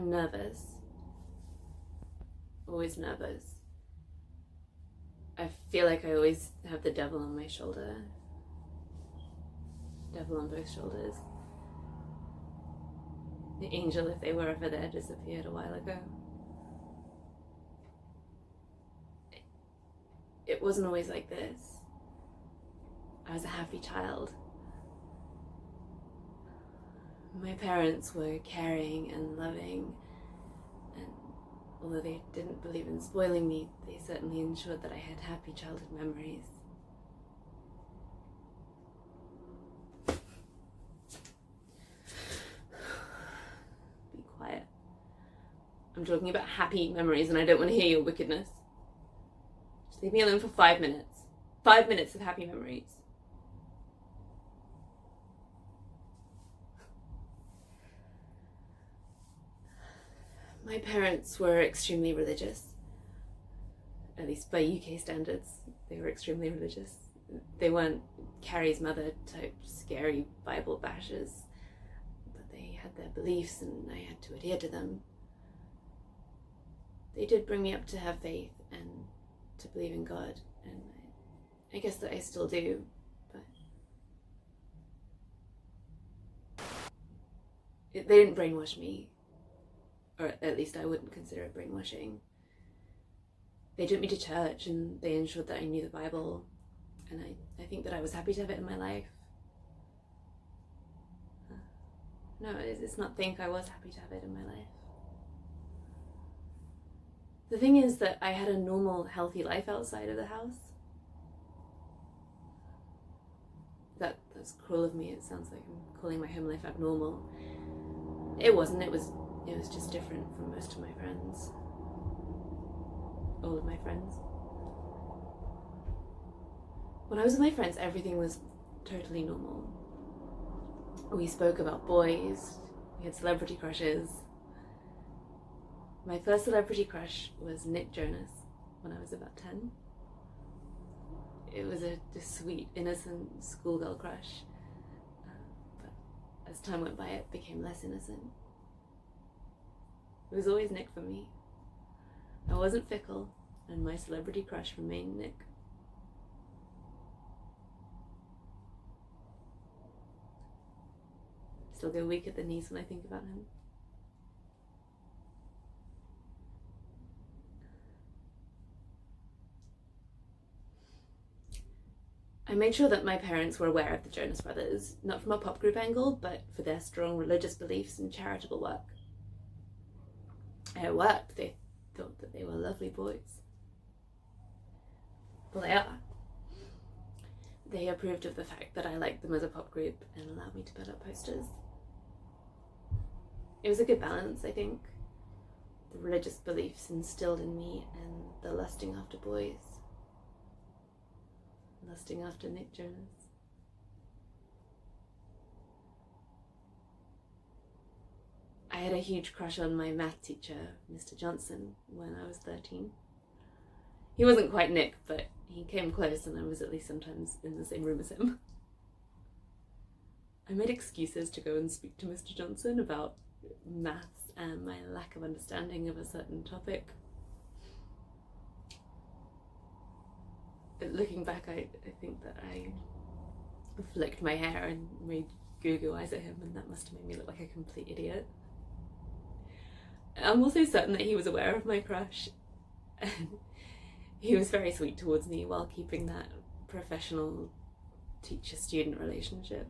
I'm nervous. Always nervous. I feel like I always have the devil on my shoulder. Devil on both shoulders. The angel, if they were ever there, disappeared a while ago. It wasn't always like this. I was a happy child. My parents were caring and loving, and although they didn't believe in spoiling me, they certainly ensured that I had happy childhood memories. Be quiet. I'm talking about happy memories and I don't want to hear your wickedness. Just leave me alone for 5 minutes. 5 minutes of happy memories. My parents were extremely religious. At least by UK standards, they were extremely religious. They weren't Carrie's mother type scary Bible bashers, but they had their beliefs and I had to adhere to them. They did bring me up to have faith and to believe in God, and I guess that I still do, but they didn't brainwash me, or at least I wouldn't consider it brainwashing. They took me to church and they ensured that I knew the Bible, and I think that I was happy to have it in my life. No, it's not think I was happy to have it in my life. The thing is that I had a normal, healthy life outside of the house. That's cruel of me. It sounds like I'm calling my home life abnormal. It wasn't. It was just different from most of my friends. All of my friends. When I was with my friends, everything was totally normal. We spoke about boys. We had celebrity crushes. My first celebrity crush was Nick Jonas when I was about 10. It was a sweet, innocent schoolgirl crush. But as time went by, it became less innocent. It was always Nick for me. I wasn't fickle, and my celebrity crush remained Nick. Still go weak at the knees when I think about him. I made sure that my parents were aware of the Jonas Brothers, not from a pop group angle, but for their strong religious beliefs and charitable work. And it worked. They thought that they were lovely boys. Well, they are. They approved of the fact that I liked them as a pop group and allowed me to put up posters. It was a good balance, I think. The religious beliefs instilled in me and the lusting after boys. Lusting after Nick Jonas. I had a huge crush on my math teacher, Mr. Johnson, when I was 13. He wasn't quite Nick, but he came close and I was at least sometimes in the same room as him. I made excuses to go and speak to Mr. Johnson about maths and my lack of understanding of a certain topic. Looking back, I think that I flicked my hair and made goo-goo eyes at him, and that must have made me look like a complete idiot. I'm also certain that he was aware of my crush, and he was very sweet towards me while keeping that professional teacher-student relationship.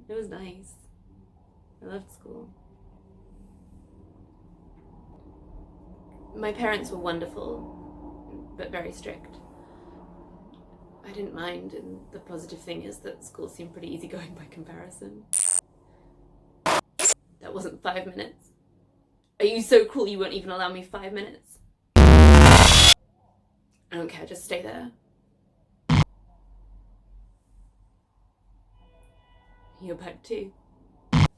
It was nice. I loved school. My parents were wonderful, but very strict. I didn't mind, and the positive thing is that school seemed pretty easygoing by comparison. That wasn't 5 minutes. Are you so cruel you won't even allow me 5 minutes? I don't care, just stay there. You're bad too. Well,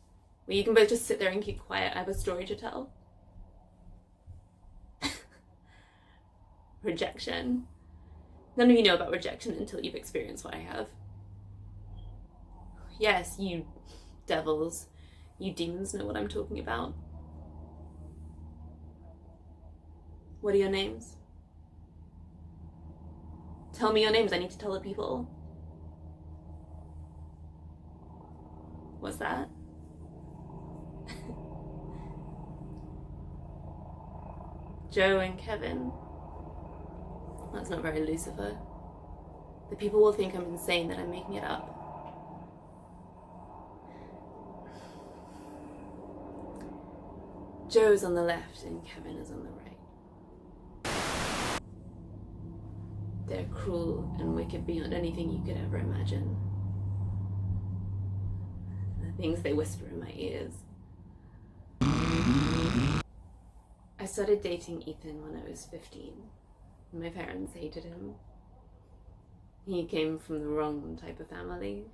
you can both just sit there and keep quiet. I have a story to tell. Rejection. None of you know about rejection until you've experienced what I have. Yes, you devils, you demons know what I'm talking about. What are your names? Tell me your names, I need to tell the people. What's that? Joe and Kevin. That's not very Lucifer. The people will think I'm insane, that I'm making it up. Joe's on the left and Kevin is on the right. They're cruel and wicked beyond anything you could ever imagine. The things they whisper in my ears. I started dating Ethan when I was 15. My parents hated him. He came from the wrong type of family.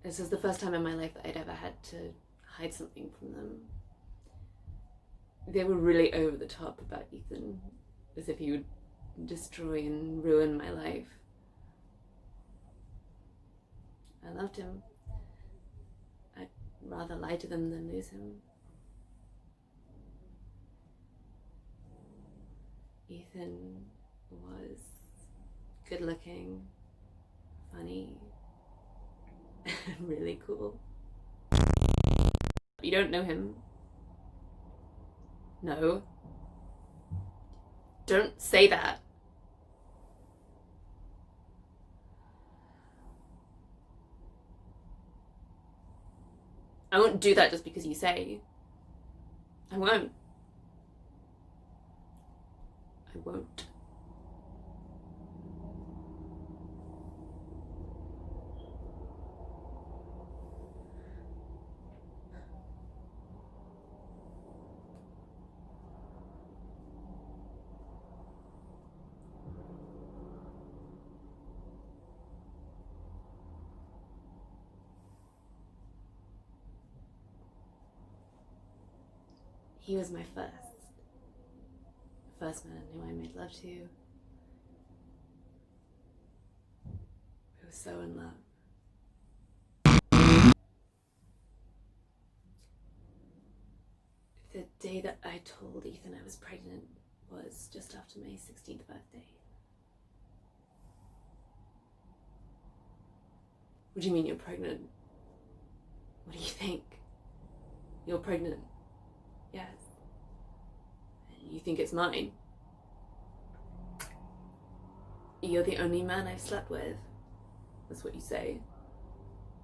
This was the first time in my life that I'd ever had to hide something from them. They were really over the top about Ethan, as if he would destroy and ruin my life. I loved him. I'd rather lie to them than lose him. Ethan was good looking, funny, and really cool. You don't know him? No. Don't say that. I won't do that just because you say. I won't. I won't. He was my first man who I made love to. I was so in love. The day that I told Ethan I was pregnant was just after my 16th birthday. What do you mean you're pregnant? What do you think? You're pregnant? Yes. And you think it's mine? You're the only man I've slept with. That's what you say.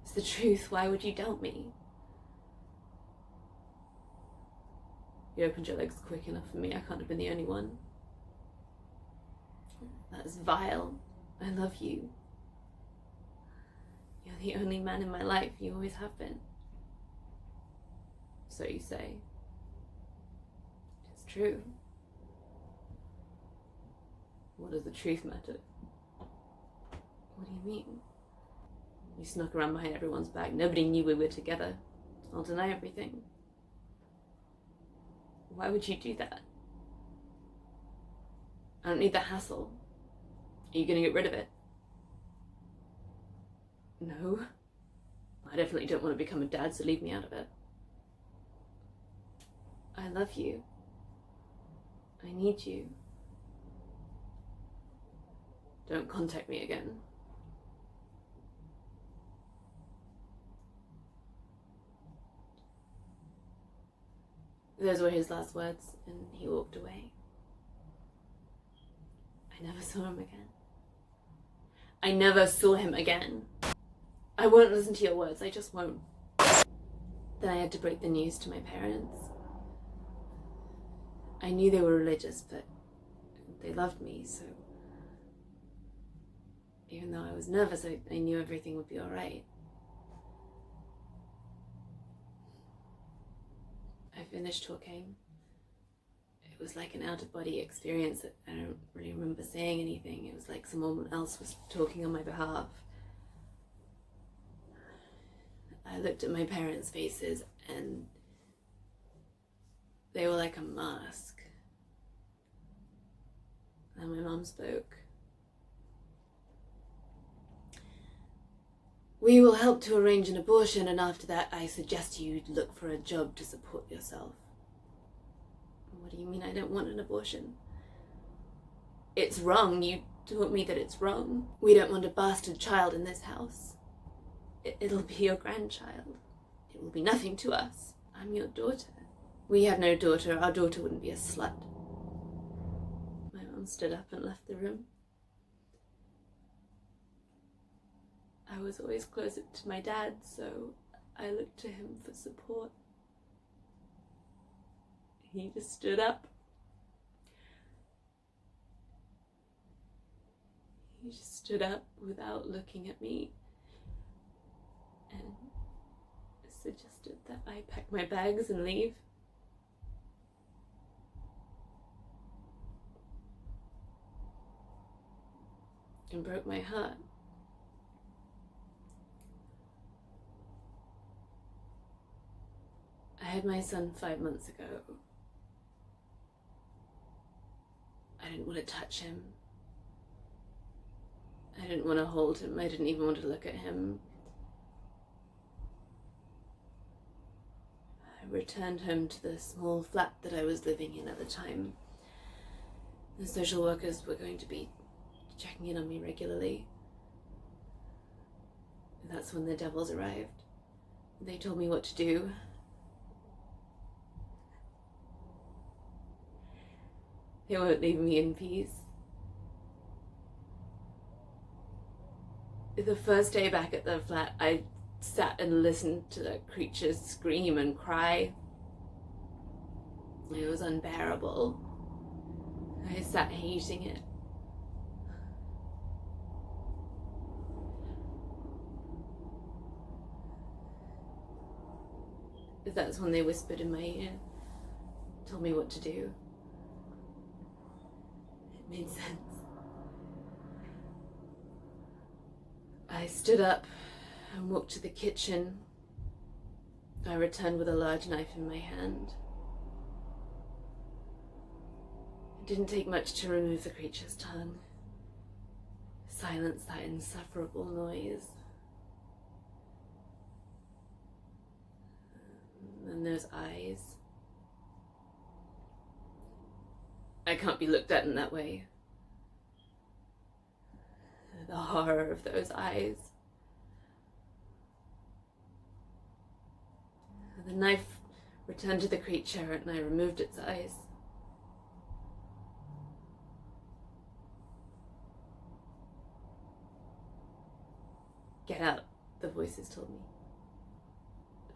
It's the truth. Why would you doubt me? You opened your legs quick enough for me. I can't have been the only one. That is vile. I love you. You're the only man in my life. You always have been. So you say. It's true. What does the truth matter? What do you mean? You snuck around behind everyone's back. Nobody knew we were together. I'll deny everything. Why would you do that? I don't need the hassle. Are you going to get rid of it? No. I definitely don't want to become a dad, so leave me out of it. I love you. I need you. Don't contact me again. Those were his last words, and he walked away. I never saw him again. I never saw him again. I won't listen to your words, I just won't. Then I had to break the news to my parents. I knew they were religious, but they loved me, so even though I was nervous, I knew everything would be alright. I finished talking. It was like an out-of-body experience. I don't really remember saying anything. It was like someone else was talking on my behalf. I looked at my parents' faces and they were like a mask. And my mom spoke. We will help to arrange an abortion, and after that I suggest you look for a job to support yourself. What do you mean I don't want an abortion? It's wrong. You taught me that it's wrong. We don't want a bastard child in this house. It'll be your grandchild. It will be nothing to us. I'm your daughter. We have no daughter. Our daughter wouldn't be a slut. My mum stood up and left the room. I was always closer to my dad, so I looked to him for support. He just stood up. He just stood up without looking at me and suggested that I pack my bags and leave. And broke my heart. I had my son 5 months ago. I didn't want to touch him. I didn't want to hold him. I didn't even want to look at him. I returned home to the small flat that I was living in at the time. The social workers were going to be checking in on me regularly. And that's when the devils arrived. They told me what to do. They won't leave me in peace. The first day back at the flat, I sat and listened to the creatures scream and cry. It was unbearable. I sat hating it. That's when they whispered in my ear, told me what to do. It made sense. I stood up and walked to the kitchen. I returned with a large knife in my hand. It didn't take much to remove the creature's tongue, silence that insufferable noise. And those eyes. I can't be looked at in that way. The horror of those eyes. The knife returned to the creature and I removed its eyes. Get out, the voices told me.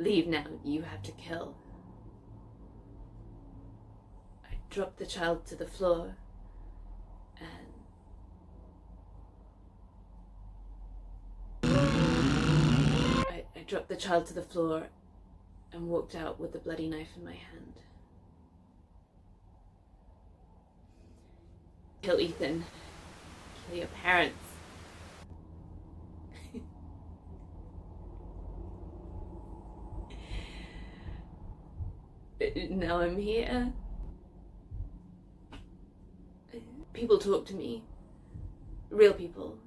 Leave now, you have to kill. I dropped the child to the floor and I dropped the child to the floor and walked out with the bloody knife in my hand. Kill Ethan. Kill your parents. Now I'm here. People talk to me. Real people.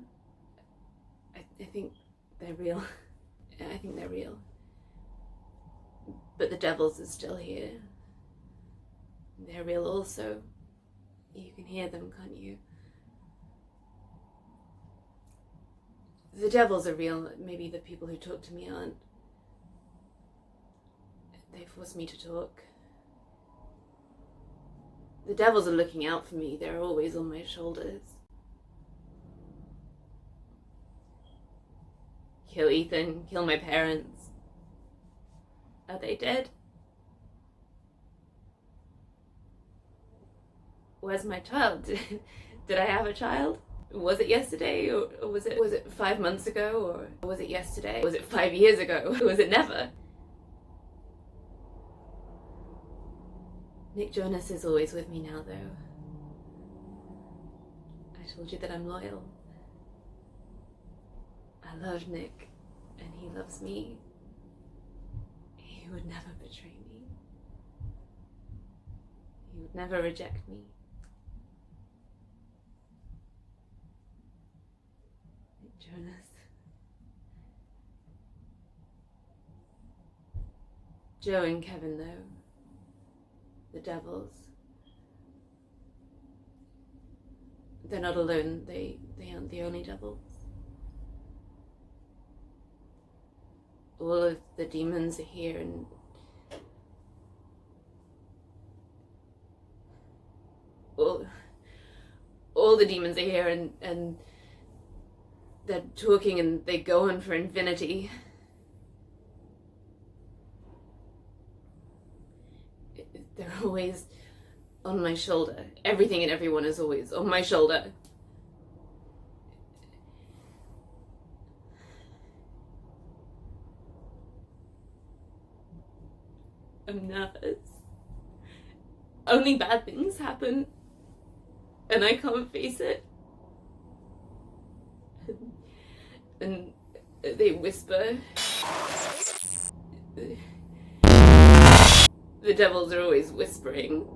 I think they're real. I think they're real. But the devils are still here. They're real also. You can hear them, can't you? The devils are real. Maybe the people who talk to me aren't. They force me to talk. The devils are looking out for me. They're always on my shoulders. Kill Ethan, kill my parents. Are they dead? Where's my child? Did I have a child? Was it yesterday, or was it 5 months ago, or was it yesterday? Was it 5 years ago? Was it never? Nick Jonas is always with me now, though. I told you that I'm loyal. I love Nick, and he loves me. He would never betray me. He would never reject me. Nick Jonas. Joe and Kevin, though, the devils, they're not alone. They aren't the only devils. All of the demons are here, and all the demons are here, and they're talking, and they go on for infinity. They're always on my shoulder. Everything and everyone is always on my shoulder. I'm nervous. Only bad things happen, and I can't face it. And they whisper. The devils are always whispering.